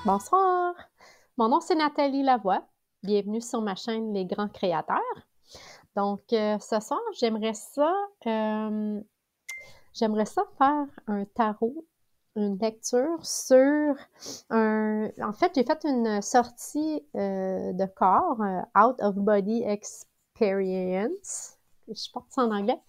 Bonsoir, mon nom c'est Nathalie Lavoie. Bienvenue sur ma chaîne Les Grands Créateurs. Donc, ce soir, j'aimerais ça faire un tarot, une lecture sur En fait, j'ai fait une sortie de corps, Out of Body Experience. Je porte ça en anglais.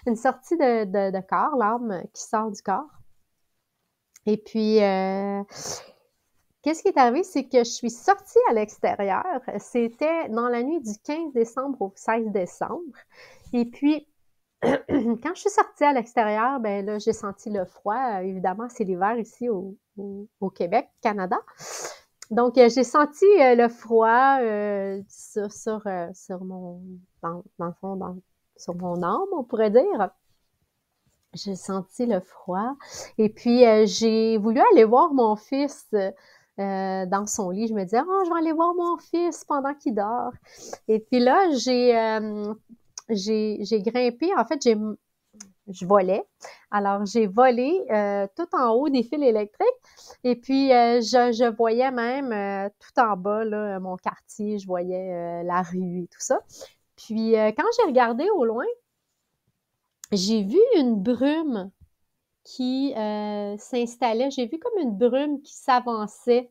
Une sortie de corps, l'âme qui sort du corps. Et puis, qu'est-ce qui est arrivé, c'est que je suis sortie à l'extérieur. C'était dans la nuit du 15 décembre au 16 décembre. Et puis, quand je suis sortie à l'extérieur, ben là, j'ai senti le froid. Évidemment, c'est l'hiver ici au Québec, Canada. Donc, j'ai senti le froid sur mon, dans le fond, sur mon âme, on pourrait dire. J'ai senti le froid. Et puis, j'ai voulu aller voir mon fils dans son lit. Je me disais, oh, je vais aller voir mon fils pendant qu'il dort. Et puis là, j'ai grimpé. En fait, je volais. Alors, j'ai volé tout en haut des fils électriques. Et puis, je voyais même tout en bas, là, mon quartier. Je voyais la rue et tout ça. Puis, quand j'ai regardé au loin, j'ai vu une brume qui s'installait. J'ai vu comme une brume qui s'avançait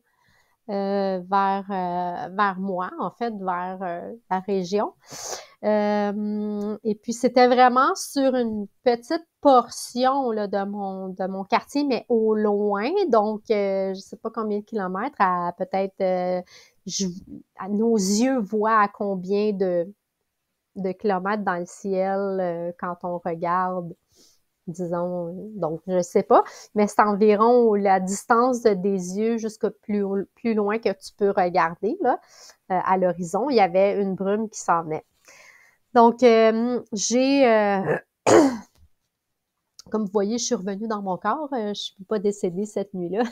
vers moi, en fait, vers la région. Et puis, c'était vraiment sur une petite portion là, de mon quartier, mais au loin. Donc, je ne sais pas combien de kilomètres, à peut-être, nos yeux voient à combien de kilomètres dans le ciel quand on regarde, disons, donc je sais pas, mais c'est environ la distance des yeux jusqu'à plus loin que tu peux regarder, là, à l'horizon. Il y avait une brume qui s'en venait. Donc, comme vous voyez, je suis revenue dans mon corps. Je ne suis pas décédée cette nuit-là.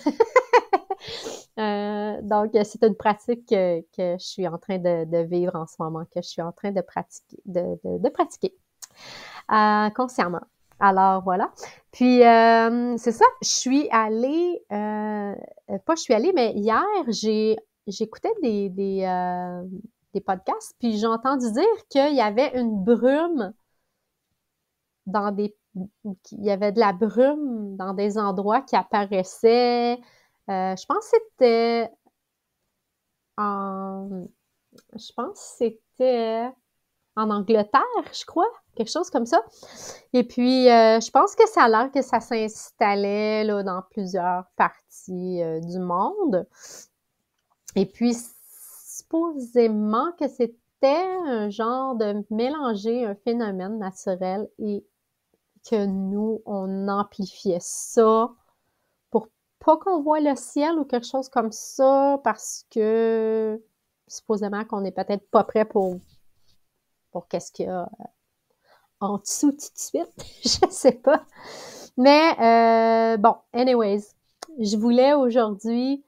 Donc, c'est une pratique que je suis en train de vivre en ce moment, que je suis en train de pratiquer, de pratiquer consciemment. Alors, voilà. Puis, c'est ça, je suis allée, pas je suis allée, mais hier, j'écoutais des podcasts, puis j'ai entendu dire qu'il y avait une brume il y avait de la brume dans des endroits qui apparaissaient. Je pense que c'était en, je pense que c'était en Angleterre, je crois, quelque chose comme ça. Et puis, je pense que ça a l'air que ça s'installait là, dans plusieurs parties du monde. Et puis, supposément que c'était un genre de mélanger un phénomène naturel et que nous, on amplifiait ça pour pas qu'on voit le ciel ou quelque chose comme ça parce que supposément qu'on n'est peut-être pas prêt pour qu'est-ce qu'il y a en dessous tout de suite. Je sais pas. Mais bon, anyways, je voulais aujourd'hui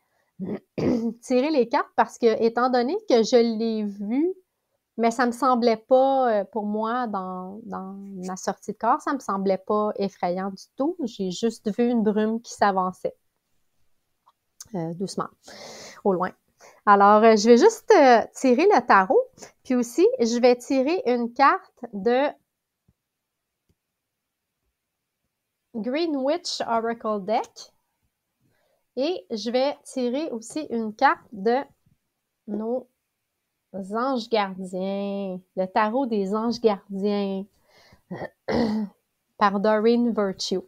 tirer les cartes parce que, étant donné que je l'ai vu, mais ça me semblait pas, pour moi, dans ma sortie de corps, ça me semblait pas effrayant du tout. J'ai juste vu une brume qui s'avançait doucement, au loin. Alors, je vais juste tirer le tarot, puis aussi, je vais tirer une carte de Greenwich Oracle Deck et je vais tirer aussi une carte de nos anges gardiens, le tarot des anges gardiens par Doreen Virtue.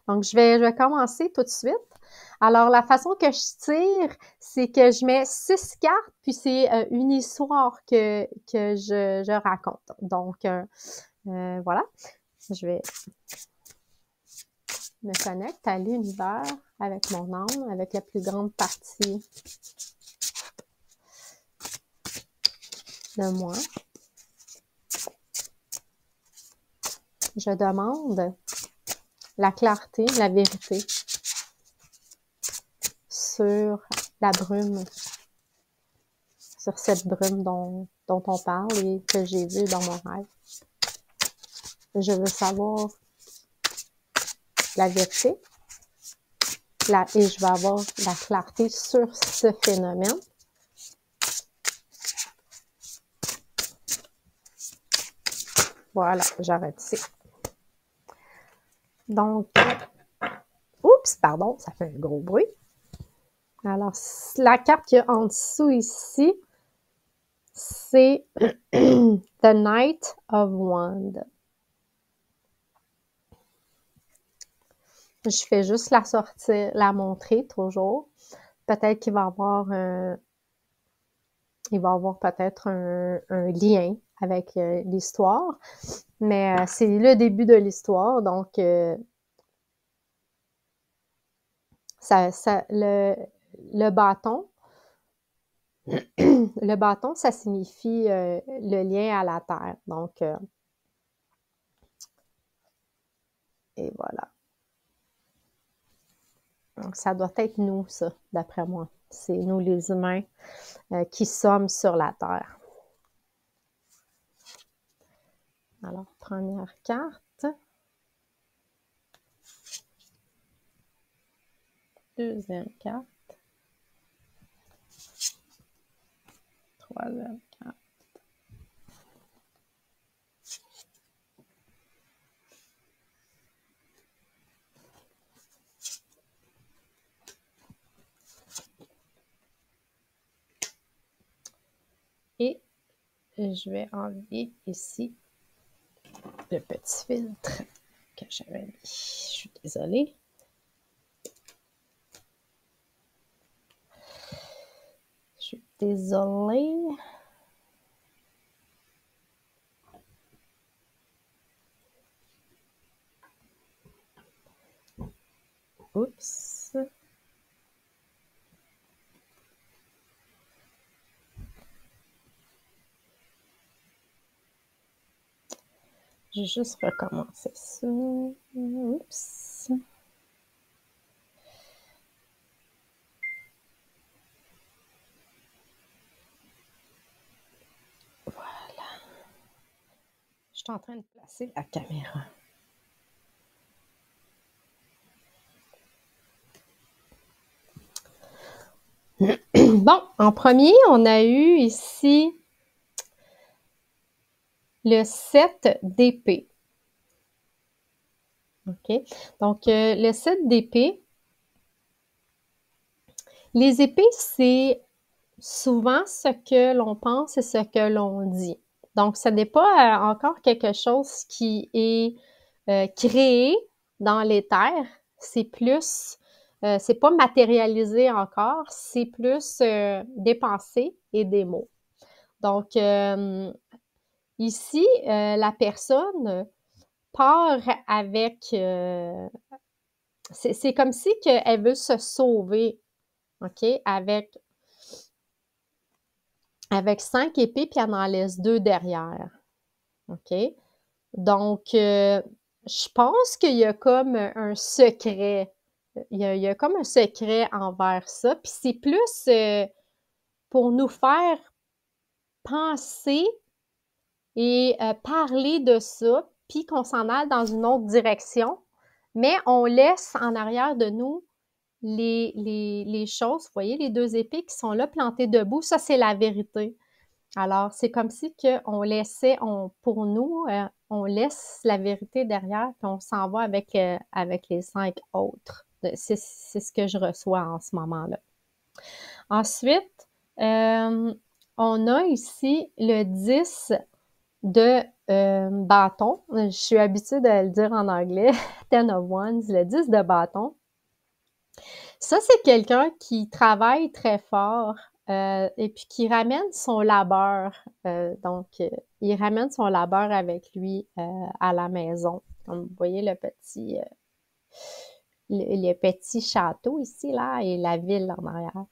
Donc, je vais commencer tout de suite. Alors, la façon que je tire, c'est que je mets 6 cartes, puis c'est une histoire que je raconte. Donc, voilà. Je vais me connecter à l'univers avec mon âme, avec la plus grande partie de moi. Je demande la clarté, la vérité sur la brume, sur cette brume dont on parle et que j'ai vue dans mon rêve. Je veux savoir la vérité et je vais avoir la clarté sur ce phénomène. Voilà, j'arrête ici. Donc, oups, pardon, ça fait un gros bruit. Alors, la carte qu'il y a en dessous ici, c'est The Knight of Wands. Je fais juste la sortir, la montrer toujours. Peut-être qu'il va avoir peut-être un lien avec l'histoire, mais c'est le début de l'histoire, donc le bâton, le bâton, ça signifie le lien à la terre, donc et voilà. Donc ça doit être nous, ça, d'après moi. C'est nous les humains qui sommes sur la terre. Alors, première carte. Deuxième carte. Troisième carte. Et je vais enlever ici le petit filtre que j'avais mis. Je suis désolée. Je suis désolée. Oups. Je vais juste recommencer ça. Oups. Voilà. Je suis en train de placer la caméra. Bon, en premier, on a eu ici le 7 d'épée. OK? Donc, le 7 d'épée, les épées, c'est souvent ce que l'on pense et ce que l'on dit. Donc, ce n'est pas encore quelque chose qui est créé dans les terres. C'est plus, c'est pas matérialisé encore, c'est plus des pensées et des mots. Donc, ici, la personne part avec... c'est comme si elle veut se sauver, OK? Avec 5 épées, puis elle en laisse 2 derrière. OK? Donc, je pense qu'il y a comme un secret. Il y a comme un secret envers ça. Puis c'est plus pour nous faire penser et parler de ça, puis qu'on s'en aille dans une autre direction. Mais on laisse en arrière de nous les choses. Vous voyez les 2 épées qui sont là plantées debout. Ça, c'est la vérité. Alors, c'est comme si on laissait, pour nous, on laisse la vérité derrière, puis on s'en va avec les 5 autres. C'est ce que je reçois en ce moment-là. Ensuite, on a ici le 10 de bâton. Je suis habituée de le dire en anglais, 10 of Wands, le 10 de bâton. Ça, c'est quelqu'un qui travaille très fort et puis qui ramène son labeur. Donc, il ramène son labeur avec lui à la maison. Comme vous voyez le petit château ici, là, et la ville en arrière.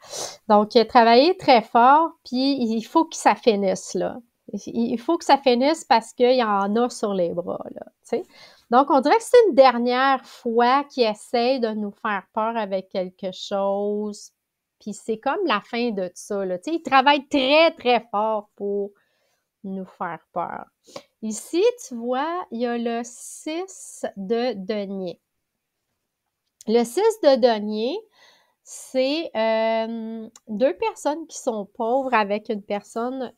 Donc, il a travaillé très fort, puis il faut que ça finisse, là. Il faut que ça finisse parce qu'il y en a sur les bras, là, tu sais. Donc, on dirait que c'est une dernière fois qu'il essaie de nous faire peur avec quelque chose, puis c'est comme la fin de ça, là, tu sais. Il travaille très, très fort pour nous faire peur. Ici, tu vois, il y a le 6 de denier. Le 6 de denier, c'est 2 personnes qui sont pauvres avec une personne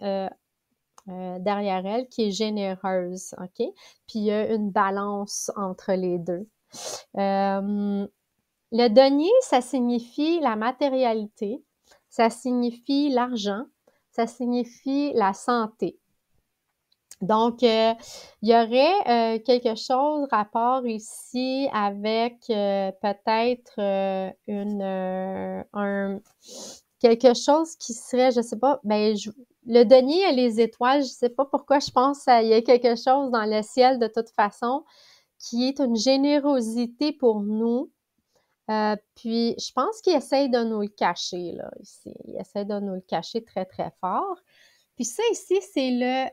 derrière elle qui est généreuse, OK? Puis il y a une balance entre les deux. Le denier, ça signifie la matérialité, ça signifie l'argent, ça signifie la santé. Donc, il y aurait quelque chose rapport ici avec peut-être quelque chose qui serait, je sais pas, le denier a les étoiles, je sais pas pourquoi je pense qu'il y a quelque chose dans le ciel de toute façon qui est une générosité pour nous. Puis, je pense qu'il essaye de nous le cacher, là, ici. Il essaie de nous le cacher très, très fort. Puis ça, ici, c'est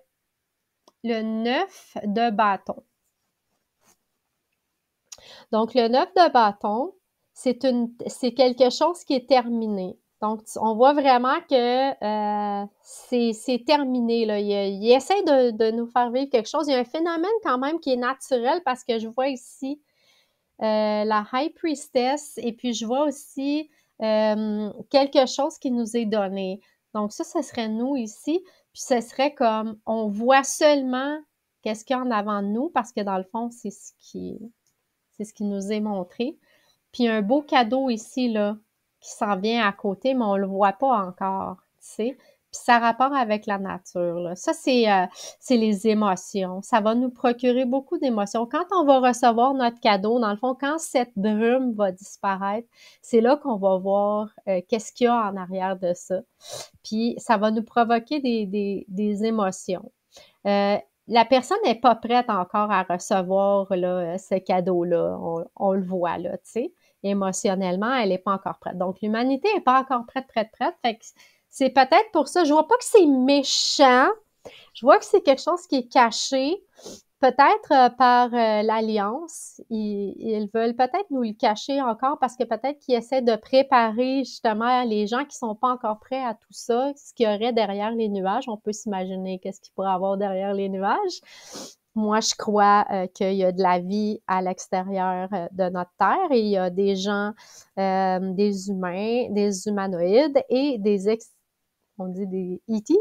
le 9 de bâton. Donc, le 9 de bâton, c'est quelque chose qui est terminé. Donc, on voit vraiment que c'est terminé, là. Il essaie de nous faire vivre quelque chose. Il y a un phénomène quand même qui est naturel parce que je vois ici la High Priestess et puis je vois aussi quelque chose qui nous est donné. Donc ça, ce serait nous ici. Puis ce serait comme, on voit seulement qu'est-ce qu'il y a en avant de nous parce que dans le fond, c'est ce qui nous est montré. Puis un beau cadeau ici, là, qui s'en vient à côté, mais on le voit pas encore, tu sais. Puis ça a rapport avec la nature, là. Ça, c'est les émotions. Ça va nous procurer beaucoup d'émotions. Quand on va recevoir notre cadeau, dans le fond, quand cette brume va disparaître, c'est là qu'on va voir qu'est-ce qu'il y a en arrière de ça. Puis ça va nous provoquer des émotions. La personne n'est pas prête encore à recevoir là, ce cadeau-là. On le voit, là, tu sais. Émotionnellement, elle n'est pas encore prête. Donc, l'humanité n'est pas encore prête. Fait que c'est peut-être pour ça. Je vois pas que c'est méchant. Je vois que c'est quelque chose qui est caché. Peut-être par l'Alliance, ils veulent peut-être nous le cacher encore parce que peut-être qu'ils essaient de préparer justement les gens qui sont pas encore prêts à tout ça, ce qu'il y aurait derrière les nuages. On peut s'imaginer qu'est-ce qu'il pourrait avoir derrière les nuages. Moi, je crois qu'il y a de la vie à l'extérieur de notre Terre et il y a des gens, des humains, des humanoïdes et on dit des ETs,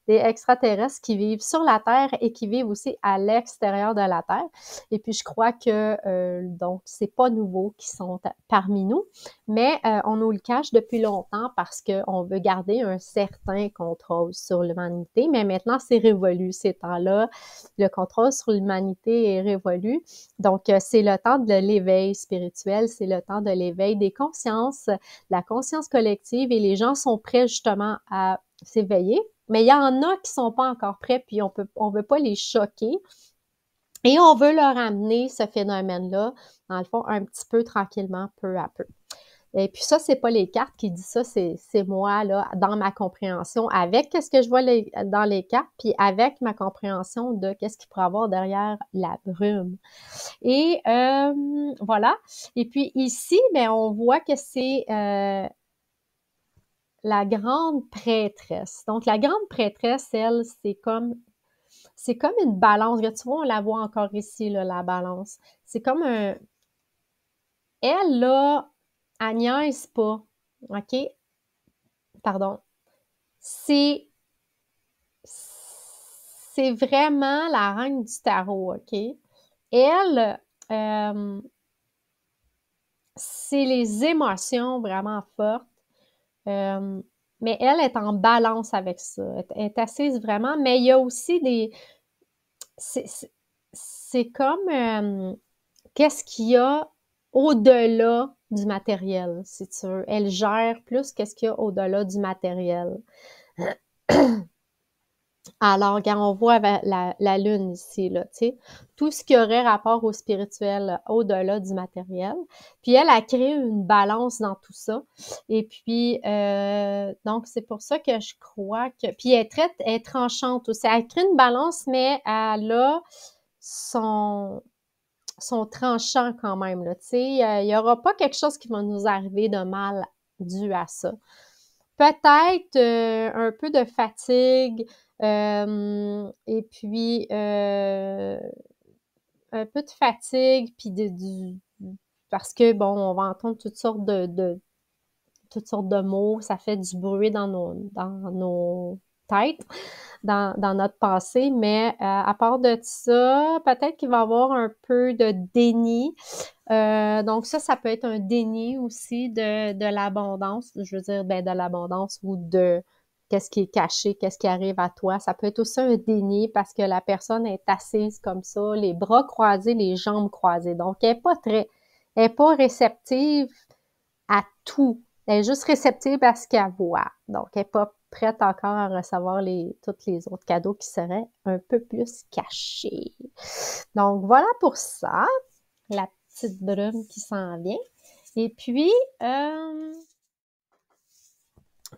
des extraterrestres qui vivent sur la Terre et qui vivent aussi à l'extérieur de la Terre. Et puis, je crois que, donc, c'est pas nouveau qu'ils sont parmi nous, mais on nous le cache depuis longtemps parce qu'on veut garder un certain contrôle sur l'humanité. Mais maintenant, c'est révolu, ces temps-là. Le contrôle sur l'humanité est révolu. Donc, c'est le temps de l'éveil spirituel, c'est le temps de l'éveil des consciences, la conscience collective, et les gens sont prêts justement à s'éveiller, mais il y en a qui sont pas encore prêts, puis on veut pas les choquer, et on veut leur amener ce phénomène-là, dans le fond, un petit peu tranquillement, peu à peu. Et puis ça, c'est pas les cartes qui disent ça, c'est moi, là, dans ma compréhension, avec qu'est-ce que je vois dans les cartes, puis avec ma compréhension de qu'est-ce qu'il pourrait y avoir derrière la brume. Et voilà. Et puis ici, ben, on voit que c'est la grande prêtresse. Donc, la grande prêtresse, elle, c'est comme une balance. Tu vois, on la voit encore ici, là, la balance. C'est comme un... Elle, là, elle niaise pas. OK? Pardon. C'est vraiment la reine du tarot, OK? Elle, c'est les émotions vraiment fortes. Mais elle est en balance avec ça. Elle est assise vraiment, mais il y a aussi des... C'est comme... qu'est-ce qu'il y a au-delà du matériel, si tu veux. Elle gère plus qu'est-ce qu'il y a au-delà du matériel. Alors, regarde, on voit la lune ici, là, tu sais, tout ce qui aurait rapport au spirituel au-delà du matériel. Puis elle a créé une balance dans tout ça. Et puis, donc, c'est pour ça que je crois que... Puis elle est tranchante aussi. Elle crée une balance, mais elle a son tranchant quand même, là, tu sais. Il n'y aura pas quelque chose qui va nous arriver de mal dû à ça. Peut-être un peu de fatigue, et puis un peu de fatigue, puis parce que, bon, on va entendre toutes sortes de mots, ça fait du bruit dans nos têtes, dans notre passé, mais à part de ça, peut-être qu'il va y avoir un peu de déni. Donc ça peut être un déni aussi de l'abondance, je veux dire, ben de l'abondance ou de qu'est-ce qui est caché, qu'est-ce qui arrive à toi. Ça peut être aussi un déni parce que la personne est assise comme ça, les bras croisés, les jambes croisées. Donc, elle est pas réceptive à tout. Elle est juste réceptive à ce qu'elle voit. Donc, elle n'est pas prête encore à recevoir tous les autres cadeaux qui seraient un peu plus cachés. Donc, voilà pour ça. La petite brume qui s'en vient. Et puis,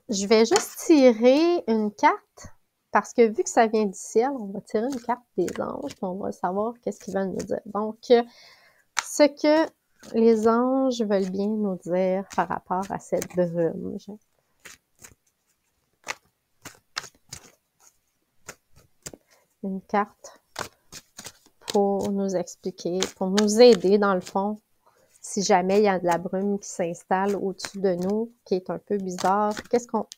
je vais juste tirer une carte parce que vu que ça vient du ciel, on va tirer une carte des anges puis on va savoir qu'est-ce qu'ils veulent nous dire. Donc, ce que les anges veulent bien nous dire par rapport à cette brume. Une carte pour nous expliquer, pour nous aider dans le fond, si jamais il y a de la brume qui s'installe au-dessus de nous, qui est un peu bizarre,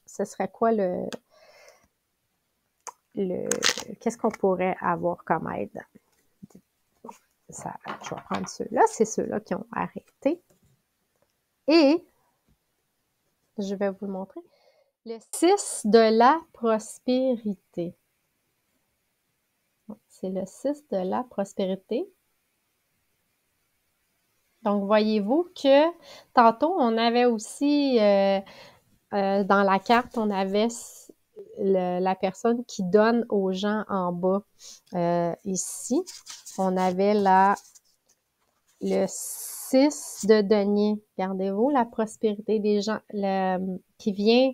ce serait quoi qu'est-ce qu'on pourrait avoir comme aide? Je vais prendre ceux-là, c'est ceux-là qui ont arrêté. Et, je vais vous le montrer, le 6 de la prospérité. C'est le 6 de la prospérité. Donc, voyez-vous que tantôt, on avait aussi, dans la carte, on avait la personne qui donne aux gens en bas. Ici, on avait le 6 de denier. Regardez-vous, la prospérité des gens qui vient,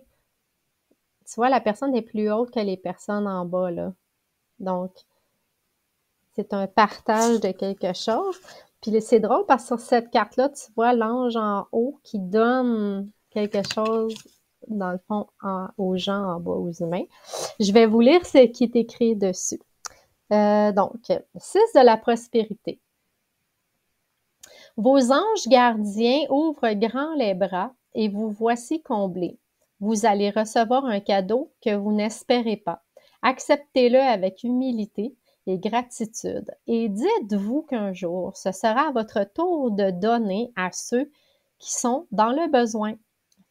tu vois, la personne est plus haute que les personnes en bas, là. Donc, c'est un partage de quelque chose. Puis c'est drôle parce que sur cette carte-là, tu vois l'ange en haut qui donne quelque chose, dans le fond, aux gens en bas, aux humains. Je vais vous lire ce qui est écrit dessus. Donc, 6 de la prospérité. Vos anges gardiens ouvrent grand les bras et vous voici comblés. Vous allez recevoir un cadeau que vous n'espérez pas. Acceptez-le avec humilité et gratitude. Et dites-vous qu'un jour, ce sera à votre tour de donner à ceux qui sont dans le besoin.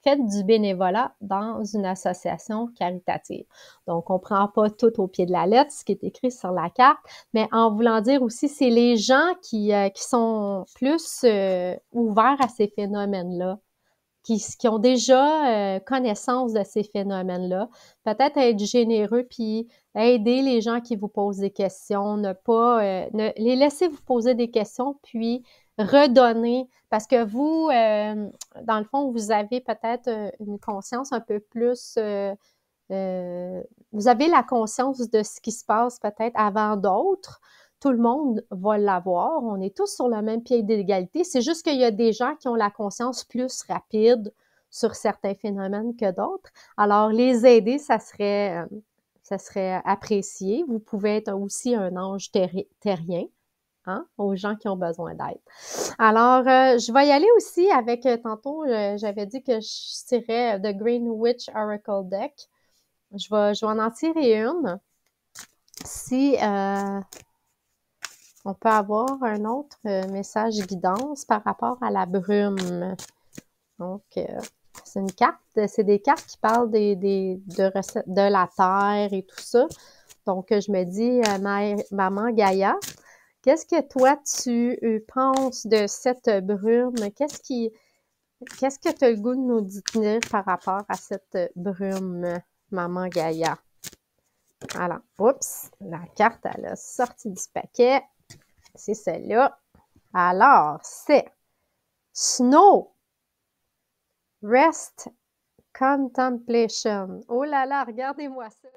Faites du bénévolat dans une association caritative. Donc, on ne prend pas tout au pied de la lettre, ce qui est écrit sur la carte, mais en voulant dire aussi, c'est les gens qui sont plus ouverts à ces phénomènes-là, qui ont déjà connaissance de ces phénomènes-là. Peut-être être généreux puis aider les gens qui vous posent des questions, ne les laisser vous poser des questions puis redonner parce que vous, dans le fond, vous avez peut-être une conscience un peu plus vous avez la conscience de ce qui se passe peut-être avant d'autres. Tout le monde va l'avoir. On est tous sur le même pied d'égalité. C'est juste qu'il y a des gens qui ont la conscience plus rapide sur certains phénomènes que d'autres. Alors, les aider, ça serait apprécié. Vous pouvez être aussi un ange terrien, hein, aux gens qui ont besoin d'aide. Alors, je vais y aller aussi avec, tantôt, j'avais dit que je tirais The Greenwich Oracle Deck. Je vais en tirer une. Si on peut avoir un autre message guidance par rapport à la brume. Donc, c'est une carte, c'est des cartes qui parlent de la terre et tout ça. Donc, je me dis, Maman Gaïa, qu'est-ce que toi, tu penses de cette brume? Qu'est-ce que tu as le goût de nous dire par rapport à cette brume, Maman Gaïa? Alors, oups, la carte, elle a sorti du paquet. C'est celle-là. Alors, c'est Snow, Rest, Contemplation. Oh là là, regardez-moi ça.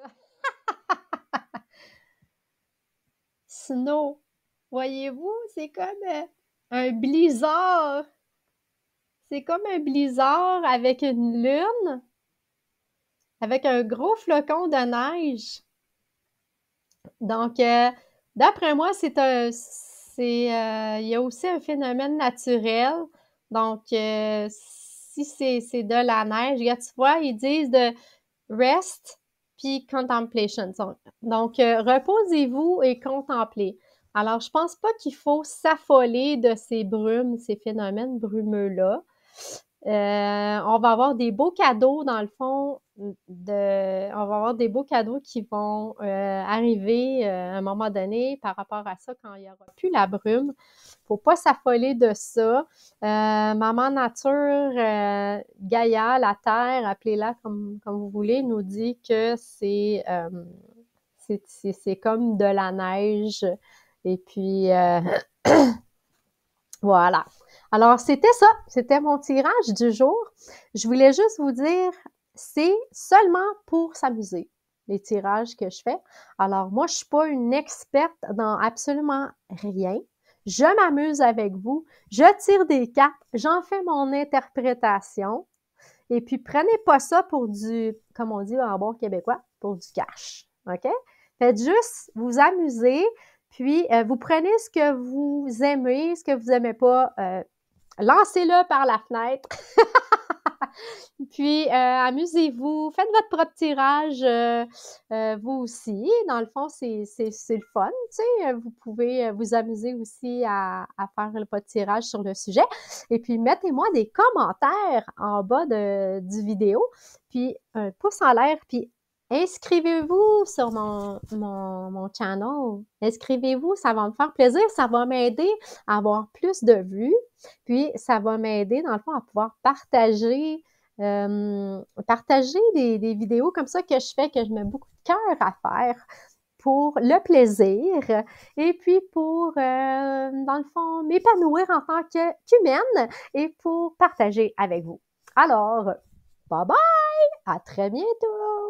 Snow. Voyez-vous, c'est comme un blizzard. C'est comme un blizzard avec une lune, avec un gros flocon de neige. Donc, d'après moi, il y a aussi un phénomène naturel Donc, si c'est de la neige, regarde, tu vois, ils disent de rest puis contemplation. Donc, reposez-vous et contemplez. Alors, je pense pas qu'il faut s'affoler de ces brumes, ces phénomènes brumeux-là. On va avoir des beaux cadeaux, dans le fond, on va avoir des beaux cadeaux qui vont arriver à un moment donné par rapport à ça quand il n'y aura plus la brume. Faut pas s'affoler de ça. Maman Nature, Gaïa, la Terre, appelez-la comme vous voulez, nous dit que c'est comme de la neige. Et puis, voilà. Alors, c'était ça. C'était mon tirage du jour. Je voulais juste vous dire, c'est seulement pour s'amuser, les tirages que je fais. Alors, moi, je suis pas une experte dans absolument rien. Je m'amuse avec vous. Je tire des cartes. J'en fais mon interprétation. Et puis, prenez pas ça pour du, comme on dit en bon québécois, pour du cash. OK? Faites juste vous amuser. Puis, vous prenez ce que vous aimez, ce que vous aimez pas, lancez-le par la fenêtre. Puis, amusez-vous, faites votre propre tirage, vous aussi. Dans le fond, c'est le fun, tu sais. Vous pouvez vous amuser aussi à faire votre tirage sur le sujet. Et puis, mettez-moi des commentaires en bas du vidéo. Puis, un pouce en l'air. Puis, inscrivez-vous sur mon channel. Inscrivez-vous, ça va me faire plaisir. Ça va m'aider à avoir plus de vues. Puis, ça va m'aider, dans le fond, à pouvoir partager des vidéos comme ça que je fais, que je mets beaucoup de cœur à faire pour le plaisir et puis pour, dans le fond, m'épanouir en tant qu'humaine et pour partager avec vous. Alors, bye bye! À très bientôt!